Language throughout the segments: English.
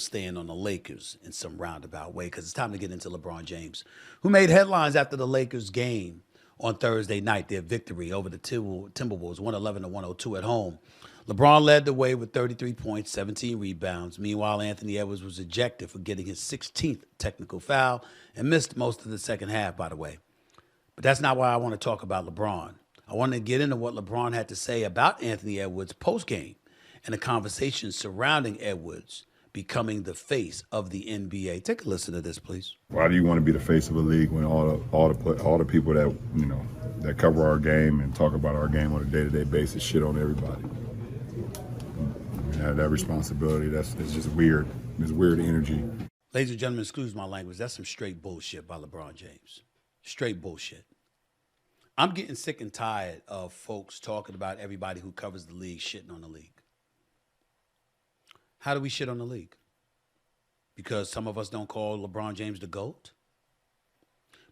stand on the Lakers in some roundabout way because it's time to get into LeBron James, who made headlines after the Lakers game on Thursday night, their victory over the Timberwolves, 111-102 at home. LeBron led the way with 33 points, 17 rebounds. Meanwhile, Anthony Edwards was ejected for getting his 16th technical foul and missed most of the second half, by the way. But that's not why I want to talk about LeBron. I want to get into what LeBron had to say about Anthony Edwards post-game and the conversation surrounding Edwards becoming the face of the NBA. Take a listen to this, please. Why do you want to be the face of a league when all the people that that cover our game and talk about our game on a day-to-day basis shit on everybody? That responsibility, it's just weird. It's weird energy. Ladies and gentlemen, excuse my language. That's some straight bullshit by LeBron James. Straight bullshit. I'm getting sick and tired of folks talking about everybody who covers the league shitting on the league. How do we shit on the league? Because some of us don't call LeBron James the GOAT?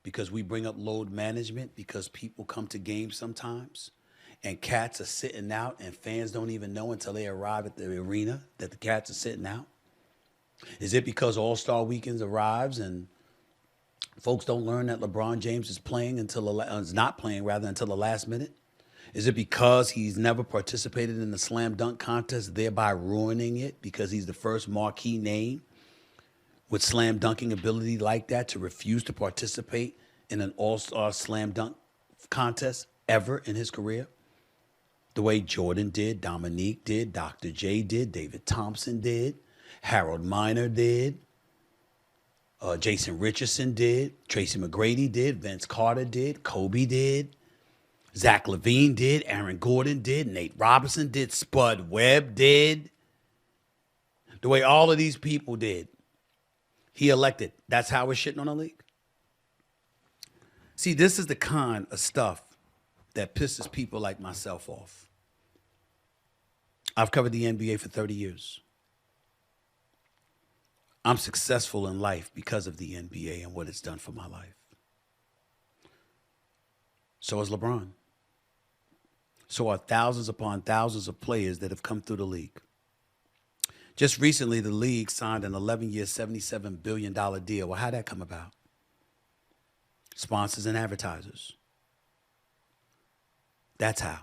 Because we bring up load management? Because people come to games sometimes and cats are sitting out and fans don't even know until they arrive at the arena that the cats are sitting out? Is it because All-Star Weekends arrives and folks don't learn that LeBron James is playing is not playing until the last minute? Is it because he's never participated in the slam dunk contest, thereby ruining it because he's the first marquee name with slam dunking ability like that to refuse to participate in an all-star slam dunk contest ever in his career? The way Jordan did, Dominique did, Dr. J did, David Thompson did, Harold Miner did, Jason Richardson did, Tracy McGrady did, Vince Carter did, Kobe did, Zach LaVine did, Aaron Gordon did, Nate Robinson did, Spud Webb did. The way all of these people did, he elected. That's how we're shitting on the league. See, this is the kind of stuff that pisses people like myself off. I've covered the NBA for 30 years. I'm successful in life because of the NBA and what it's done for my life. So is LeBron. So are thousands upon thousands of players that have come through the league. Just recently, the league signed an 11-year, $77 billion deal. Well, how'd that come about? Sponsors and advertisers. That's how.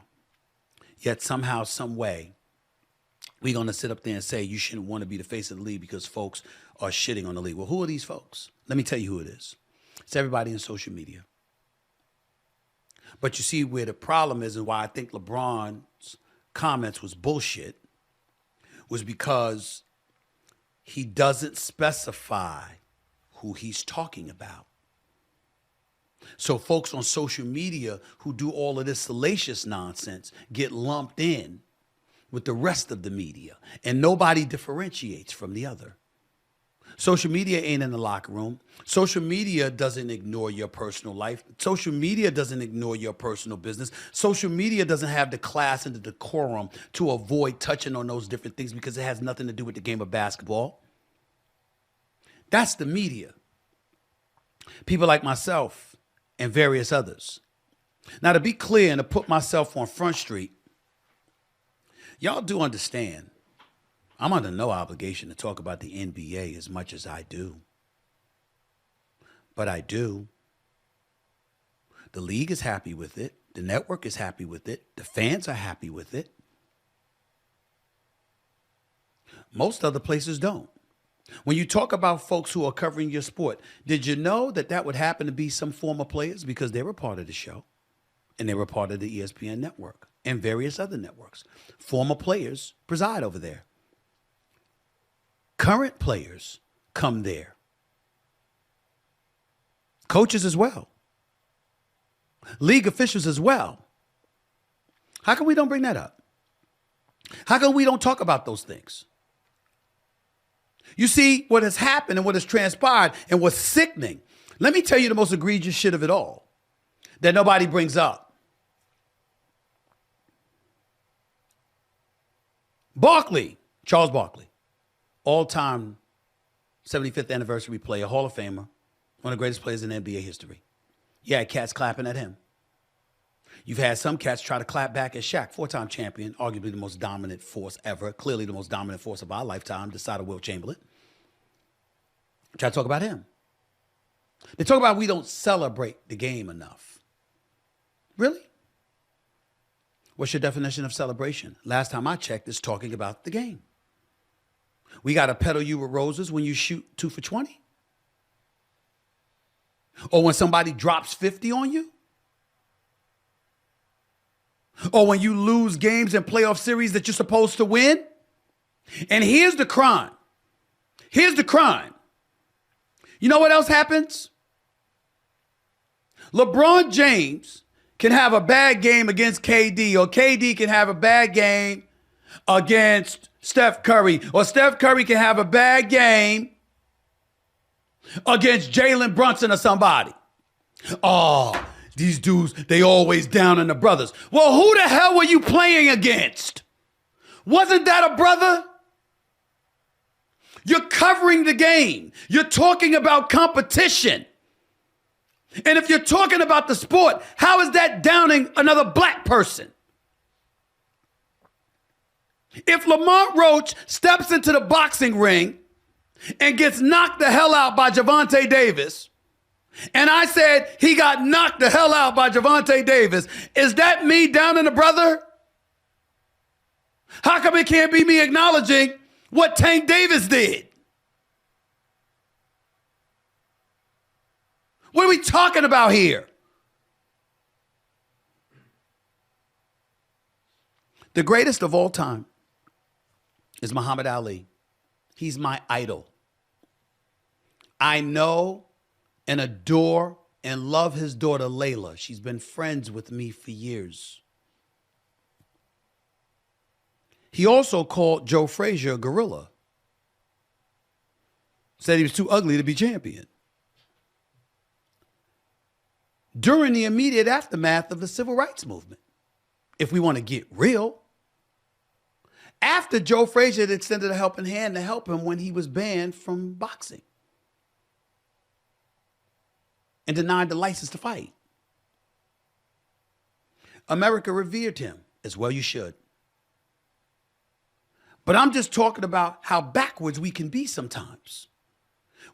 Yet somehow, some way, we're going to sit up there and say you shouldn't want to be the face of the league because folks are shitting on the league. Well, who are these folks? Let me tell you who it is. It's everybody in social media. But you see where the problem is and why I think LeBron's comments was bullshit was because he doesn't specify who he's talking about. So folks on social media who do all of this salacious nonsense get lumped in with the rest of the media, and nobody differentiates from the other. Social media ain't in the locker room. Social media doesn't ignore your personal life. Social media doesn't ignore your personal business. Social media doesn't have the class and the decorum to avoid touching on those different things because it has nothing to do with the game of basketball. That's the media. People like myself and various others. Now, to be clear and to put myself on Front Street, y'all do understand I'm under no obligation to talk about the NBA as much as I do. But I do. The league is happy with it. The network is happy with it. The fans are happy with it. Most other places don't. When you talk about folks who are covering your sport, did you know that that would happen to be some former players because they were part of the show and they were part of the ESPN network and various other networks? Former players preside over there. Current players come there. Coaches as well. League officials as well. How come we don't bring that up? How come we don't talk about those things? You see what has happened and what has transpired and what's sickening. Let me tell you the most egregious shit of it all that nobody brings up. Charles Barkley, all-time 75th anniversary player, Hall of Famer, one of the greatest players in NBA history. You had cats clapping at him. You've had some cats try to clap back at Shaq, four-time champion, arguably the most dominant force ever, clearly the most dominant force of our lifetime, beside of Wilt Chamberlain. Try to talk about him. They talk about we don't celebrate the game enough. Really? What's your definition of celebration? Last time I checked, it's talking about the game. We got to peddle you with roses when you shoot 2 for 20? Or when somebody drops 50 on you? Or when you lose games in playoff series that you're supposed to win? And here's the crime. Here's the crime. You know what else happens? LeBron James can have a bad game against KD, or KD can have a bad game against Steph Curry, or Steph Curry can have a bad game against Jalen Brunson or somebody. Oh, these dudes, they always down on the brothers. Well, who the hell were you playing against? Wasn't that a brother? You're covering the game. You're talking about competition. And if you're talking about the sport, how is that downing another black person? If Lamont Roach steps into the boxing ring and gets knocked the hell out by Gervonta Davis, and I said he got knocked the hell out by Gervonta Davis, is that me downing a brother? How come it can't be me acknowledging what Tank Davis did? What are we talking about here? The greatest of all time is Muhammad Ali. He's my idol. I know and adore and love his daughter, Layla. She's been friends with me for years. He also called Joe Frazier a gorilla. Said he was too ugly to be champion. During the immediate aftermath of the civil rights movement, if we want to get real, after Joe Frazier had extended a helping hand to help him when he was banned from boxing and denied the license to fight. America revered him, as well you should. But I'm just talking about how backwards we can be sometimes.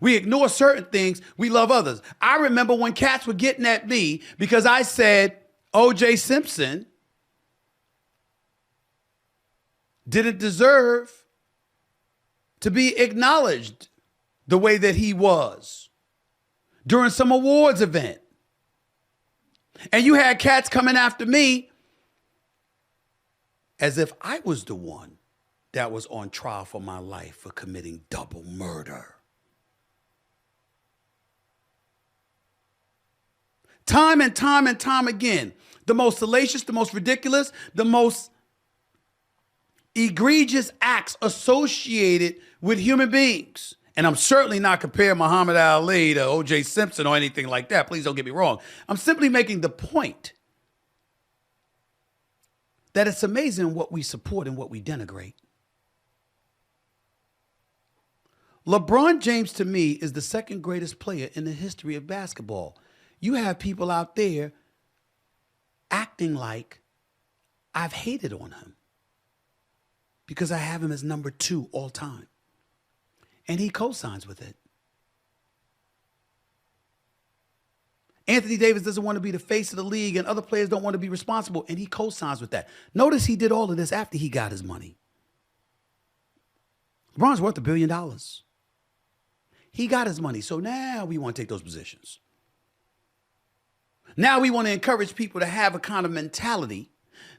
We ignore certain things, we love others. I remember when cats were getting at me because I said O.J. Simpson didn't deserve to be acknowledged the way that he was during some awards event. And you had cats coming after me as if I was the one that was on trial for my life for committing double murder. Time and time and time again, the most salacious, the most ridiculous, the most egregious acts associated with human beings. And I'm certainly not comparing Muhammad Ali to O.J. Simpson or anything like that. Please don't get me wrong. I'm simply making the point that it's amazing what we support and what we denigrate. LeBron James, to me, is the second greatest player in the history of basketball. You have people out there acting like I've hated on him because I have him as number 2 all time. And he co-signs with it. Anthony Davis doesn't want to be the face of the league and other players don't want to be responsible, and he co-signs with that. Notice he did all of this after he got his money. LeBron's worth $1 billion. He got his money, so now we want to take those positions. Now we want to encourage people to have a kind of mentality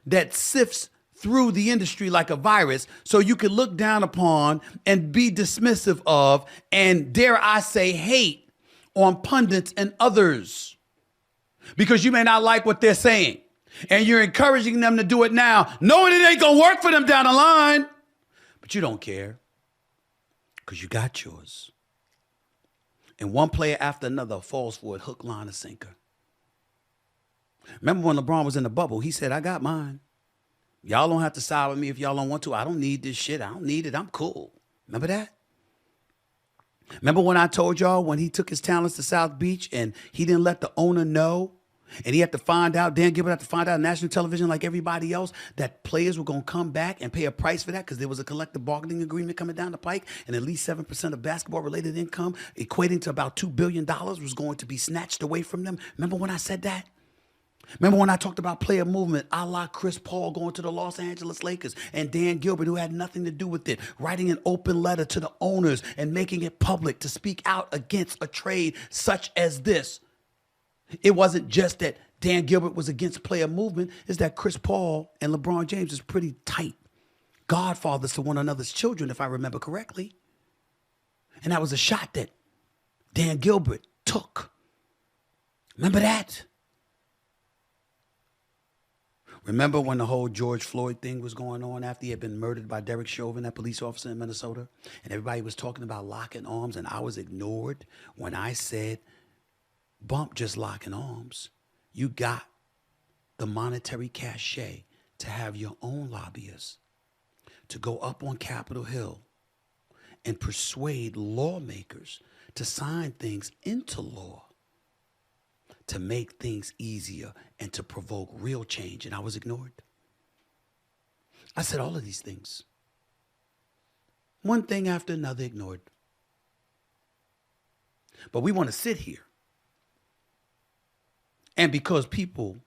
that sifts through the industry like a virus so you can look down upon and be dismissive of and, dare I say, hate on pundits and others because you may not like what they're saying and you're encouraging them to do it now, knowing it ain't going to work for them down the line, but you don't care because you got yours. And one player after another falls for it, hook, line, and sinker. Remember when LeBron was in the bubble, he said, I got mine. Y'all don't have to side with me if y'all don't want to. I don't need this shit. I don't need it. I'm cool. Remember that? Remember when I told y'all when he took his talents to South Beach and he didn't let the owner know And he had to find out, Dan Gilbert had to find out on national television like everybody else that players were going to come back and pay a price for that because there was a collective bargaining agreement coming down the pike, and at least 7% of basketball-related income, equating to about $2 billion, was going to be snatched away from them. Remember when I said that? Remember when I talked about player movement, a la Chris Paul going to the Los Angeles Lakers and Dan Gilbert, who had nothing to do with it, writing an open letter to the owners and making it public to speak out against a trade such as this. It wasn't just that Dan Gilbert was against player movement, it's that Chris Paul and LeBron James is pretty tight godfathers to one another's children, if I remember correctly. And that was a shot that Dan Gilbert took. Remember that? Remember when the whole George Floyd thing was going on after he had been murdered by Derek Chauvin, that police officer in Minnesota? And everybody was talking about locking arms, and I was ignored when I said, bump just locking arms. You got the monetary cachet to have your own lobbyists to go up on Capitol Hill and persuade lawmakers to sign things into law to make things easier and to provoke real change. And I was ignored. I said all of these things. One thing after another ignored. But we want to sit here. And because people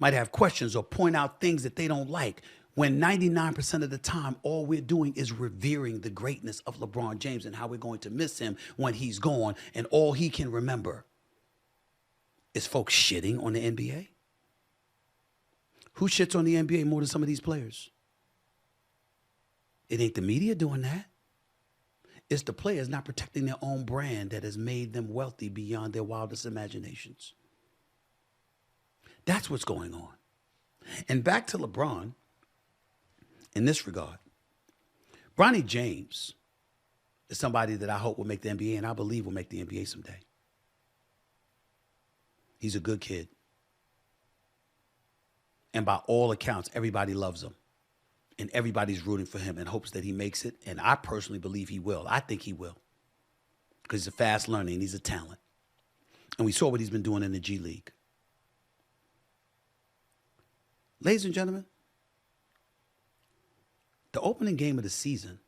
might have questions or point out things that they don't like, when 99% of the time, all we're doing is revering the greatness of LeBron James and how we're going to miss him when he's gone, and all he can remember is folks shitting on the NBA. Who shits on the NBA more than some of these players? It ain't the media doing that. It's the players not protecting their own brand that has made them wealthy beyond their wildest imaginations. That's what's going on. And back to LeBron, in this regard, Bronny James is somebody that I hope will make the NBA, and I believe will make the NBA someday. He's a good kid. And by all accounts, everybody loves him. And everybody's rooting for him in hopes that he makes it. And I personally believe he will. I think he will. Because he's a fast learner and he's a talent. And we saw what he's been doing in the G League. Ladies and gentlemen, the opening game of the season,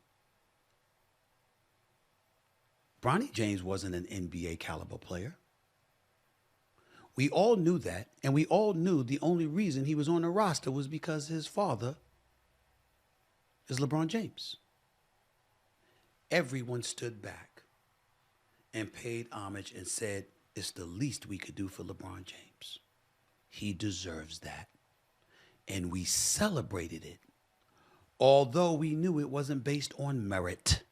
Bronny James wasn't an NBA caliber player. We all knew that, and we all knew the only reason he was on the roster was because his father is LeBron James. Everyone stood back and paid homage and said, it's the least we could do for LeBron James. He deserves that. And we celebrated it, although we knew it wasn't based on merit.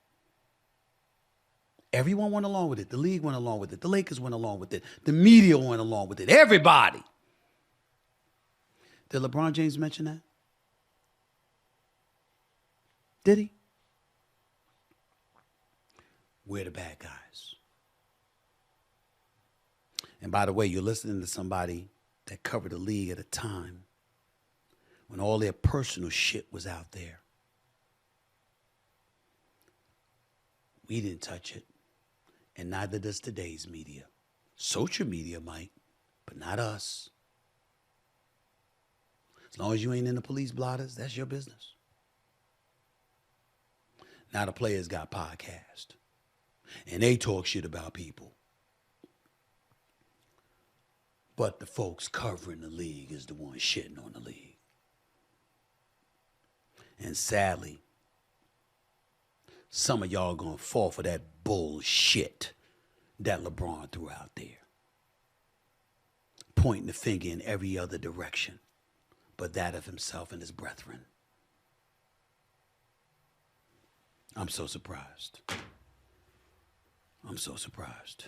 Everyone went along with it. The league went along with it. The Lakers went along with it. The media went along with it. Everybody. Did LeBron James mention that? Did he? We're the bad guys. And by the way, you're listening to somebody that covered the league at a time when all their personal shit was out there. We didn't touch it. And neither does today's media. Social media might, but not us. As long as you ain't in the police blotters, that's your business. Now the players got podcasts. And they talk shit about people. But the folks covering the league is the one shitting on the league. And sadly, some of y'all gonna fall for that bullshit that LeBron threw out there. Pointing the finger in every other direction but that of himself and his brethren. I'm so surprised. I'm so surprised.